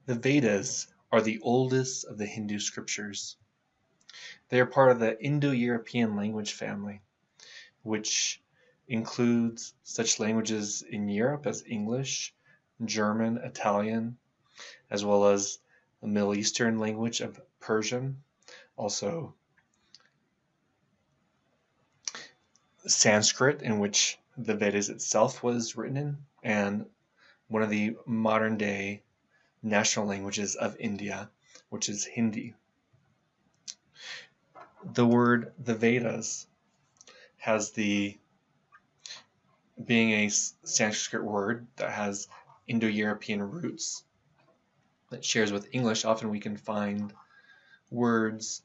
The Vedas are the oldest of the Hindu scriptures. They are part of the Indo-European language family, which includes such languages in Europe as English, German, Italian, as well as the Middle Eastern language of Persian, also Sanskrit, in which the Vedas itself was written in, and one of the modern day national languages of India, which is Hindi. The word the Vedas has being a Sanskrit word that has Indo-European roots that shares with English. Often we can find words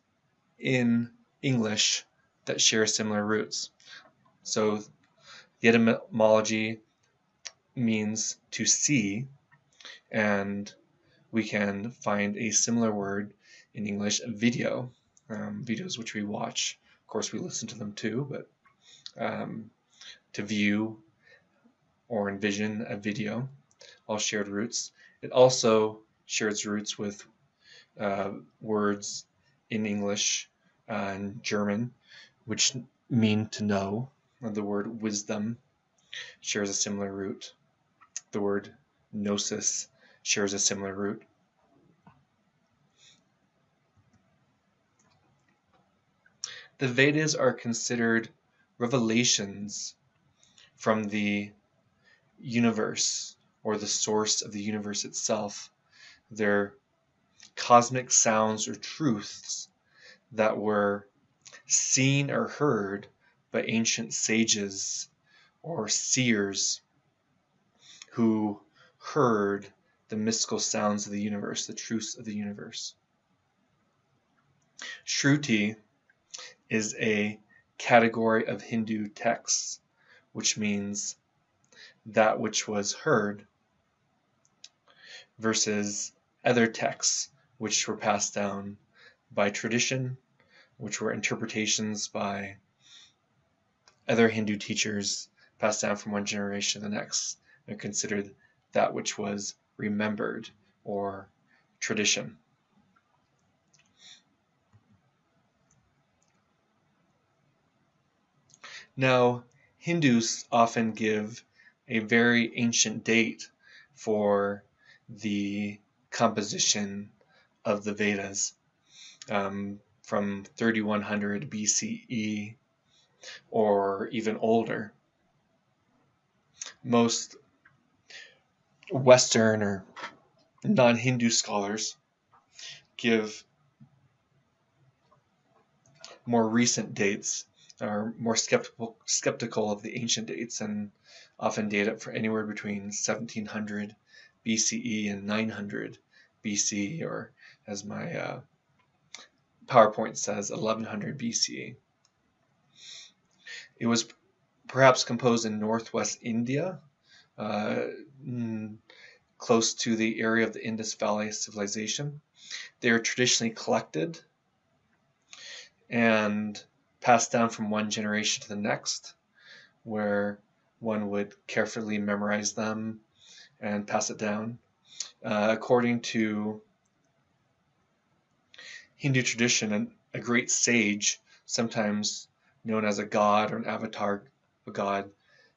in English that share similar roots. So the etymology means to see, and we can find a similar word in English, video. Videos which we watch. Of course, we listen to them too, but to view or envision a video, all shared roots. It also shares roots with words in English and German, which mean to know. The word wisdom shares a similar root. The word gnosis shares a similar root. The Vedas are considered revelations from the universe or the source of the universe itself. They're cosmic sounds or truths that were seen or heard by ancient sages or seers who heard the mystical sounds of the universe, the truths of the universe. Shruti is a category of Hindu texts, which means that which was heard, versus other texts which were passed down by tradition, which were interpretations by other Hindu teachers passed down from one generation to the next, and considered that which was remembered or tradition. Now, Hindus often give a very ancient date for the composition of the Vedas, from 3100 BCE or even older. Most Western or non-Hindu scholars give more recent dates, are more skeptical of the ancient dates, and often date it for anywhere between 1700 BCE and 900 BCE, or as my PowerPoint says, 1100 BCE. It was perhaps composed in northwest India, close to the area of the Indus Valley civilization. They are traditionally collected and passed down from one generation to the next, where one would carefully memorize them and pass it down. According to Hindu tradition, a great sage, sometimes known as a god or an avatar of a god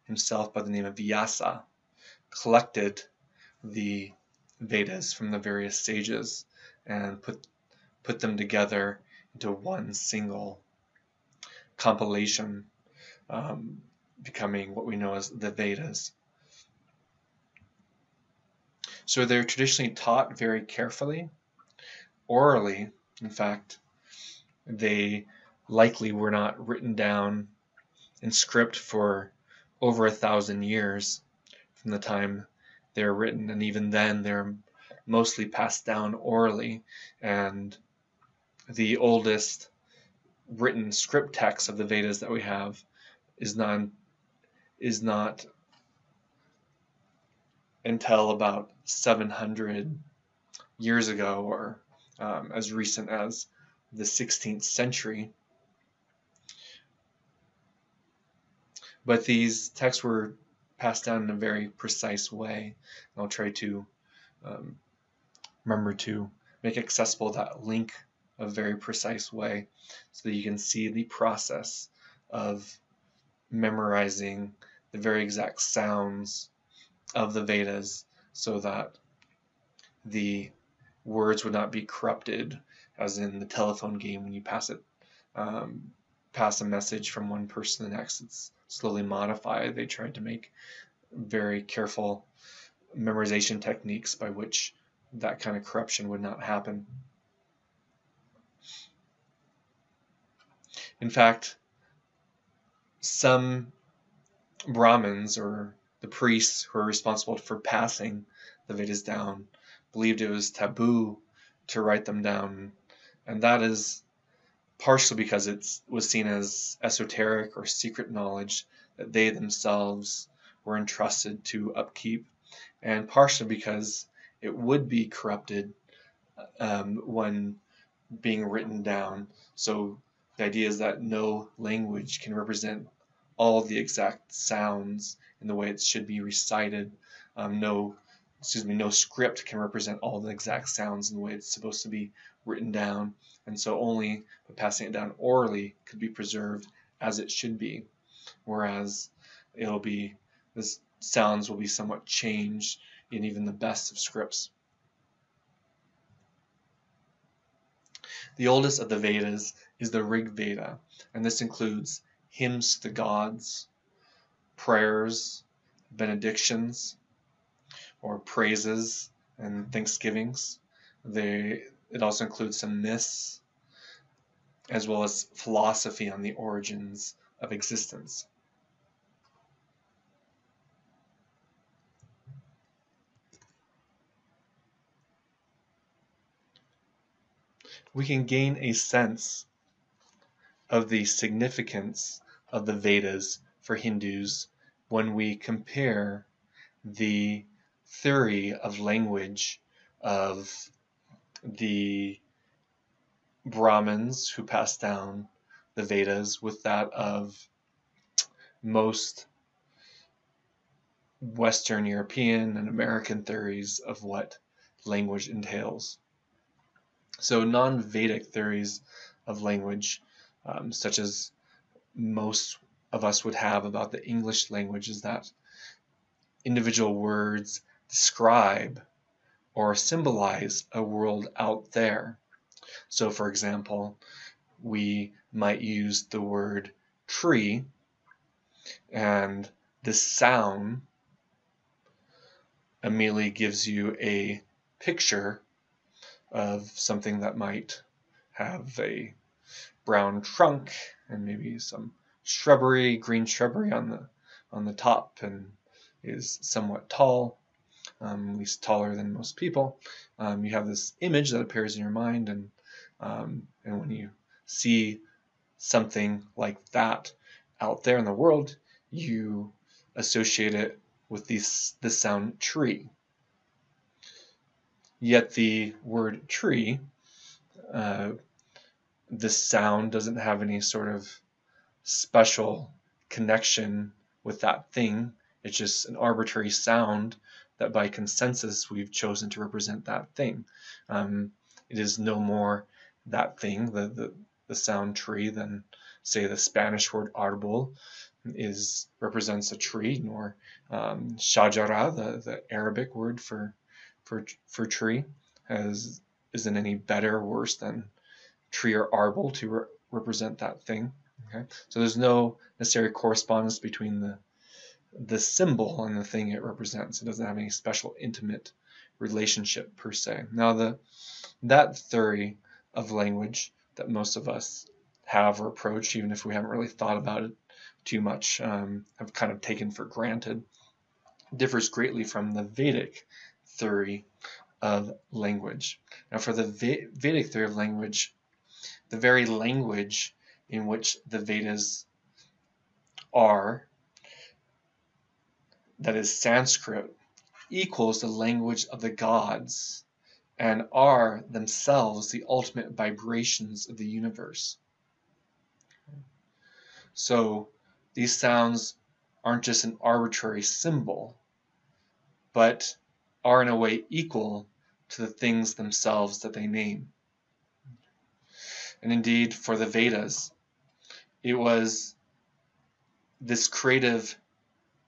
himself by the name of Vyasa, collected the Vedas from the various sages and put them together into one single compilation, becoming what we know as the Vedas. So they're traditionally taught very carefully, orally. In fact, they likely were not written down in script for over 1,000 years from the time they're written, and even then they're mostly passed down orally, and the oldest written script text of the Vedas that we have is not until about 700 years ago, or as recent as the 16th century. But these texts were passed down in a very precise way. I'll try to remember to make accessible that link a very precise way so that you can see the process of memorizing the very exact sounds of the Vedas so that the words would not be corrupted, as in the telephone game when you pass a message from one person to the next. It's slowly modified. They tried to make very careful memorization techniques by which that kind of corruption would not happen. In fact, some Brahmins, or the priests who are responsible for passing the Vedas down, believed it was taboo to write them down, and that is partially because it was seen as esoteric or secret knowledge that they themselves were entrusted to upkeep, and partially because it would be corrupted when being written down. So the idea is that no language can represent all the exact sounds in the way it should be recited. No script can represent all the exact sounds in the way it's supposed to be written down. And so only by passing it down orally could be preserved as it should be. Whereas the sounds will be somewhat changed in even the best of scripts. The oldest of the Vedas is the Rig Veda, and this includes hymns to the gods, prayers, benedictions, or praises and thanksgivings. It also includes some myths, as well as philosophy on the origins of existence. We can gain a sense of the significance of the Vedas for Hindus when we compare the theory of language of the Brahmins who passed down the Vedas with that of most Western European and American theories of what language entails. So non-Vedic theories of language, such as most of us would have about the English language, is that individual words describe or symbolize a world out there. So for example, we might use the word tree, and this sound immediately gives you a picture of something that might have a brown trunk and maybe some shrubbery, green shrubbery on the top, and is somewhat tall, at least taller than most people. You have this image that appears in your mind, and when you see something like that out there in the world, you associate it with the sound tree. Yet the word tree, this sound doesn't have any sort of special connection with that thing. It's just an arbitrary sound that by consensus we've chosen to represent that thing. It is no more that thing, the sound tree, than say the Spanish word árbol represents a tree, nor shajara, the Arabic word for tree, isn't any better or worse than tree or árbol to represent that thing. Okay, so there's no necessary correspondence between the symbol and the thing it represents. It doesn't have any special intimate relationship per se. Now that theory of language that most of us have or approach, even if we haven't really thought about it too much, have kind of taken for granted, differs greatly from the Vedic theory of language. Now for the Vedic theory of language, the very language in which the Vedas are, that is Sanskrit, equals the language of the gods and are themselves the ultimate vibrations of the universe. So these sounds aren't just an arbitrary symbol, but are in a way equal to the things themselves that they name. And indeed, for the Vedas, it was this creative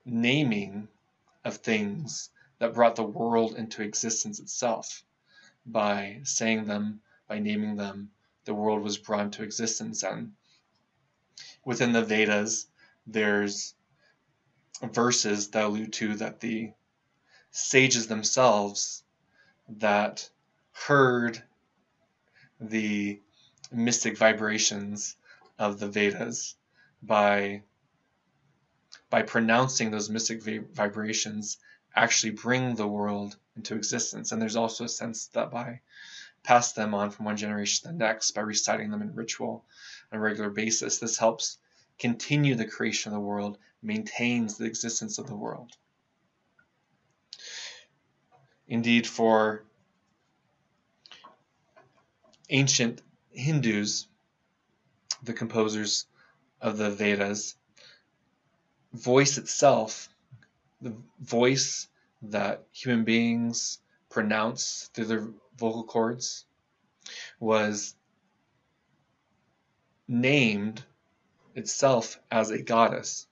naming of things that brought the world into existence itself. By saying them, by naming them, the world was brought into existence. And within the Vedas, there's verses that allude to that the sages themselves that heard the mystic vibrations of the Vedas by pronouncing those mystic vibrations actually bring the world into existence. And there's also a sense that by pass them on from one generation to the next, by reciting them in ritual on a regular basis, this helps continue the creation of the world, maintains the existence of the world. Indeed, for ancient Hindus, the composers of the Vedas, voice itself, the voice that human beings pronounce through their vocal cords, was named itself as a goddess.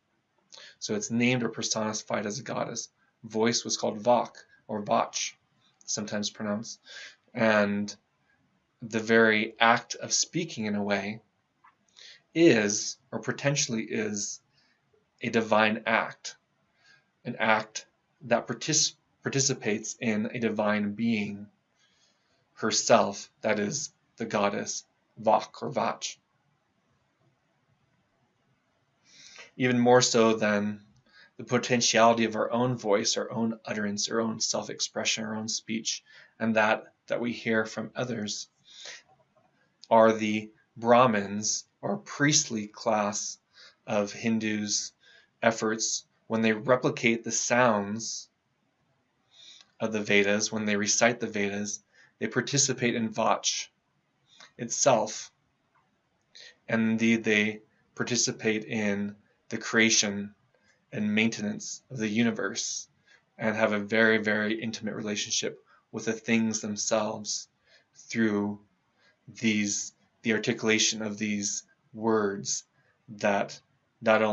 So it's named or personified as a goddess. Voice was called Vak or Vach, sometimes pronounced. And the very act of speaking, in a way, is, or potentially is, a divine act, an act that participates in a divine being herself, that is, the goddess Vak or Vach. Even more so than the potentiality of our own voice, our own utterance, our own self-expression, our own speech, and that we hear from others, are the Brahmins, or priestly class of Hindus' efforts when they replicate the sounds of the Vedas, when they recite the Vedas. They participate in Vach itself, and indeed they participate in the creation and maintenance of the universe, and have a very, very intimate relationship with the things themselves through the articulation of these words that do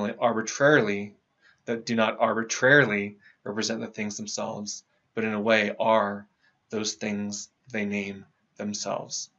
not arbitrarily represent the things themselves, but in a way are those things they name themselves.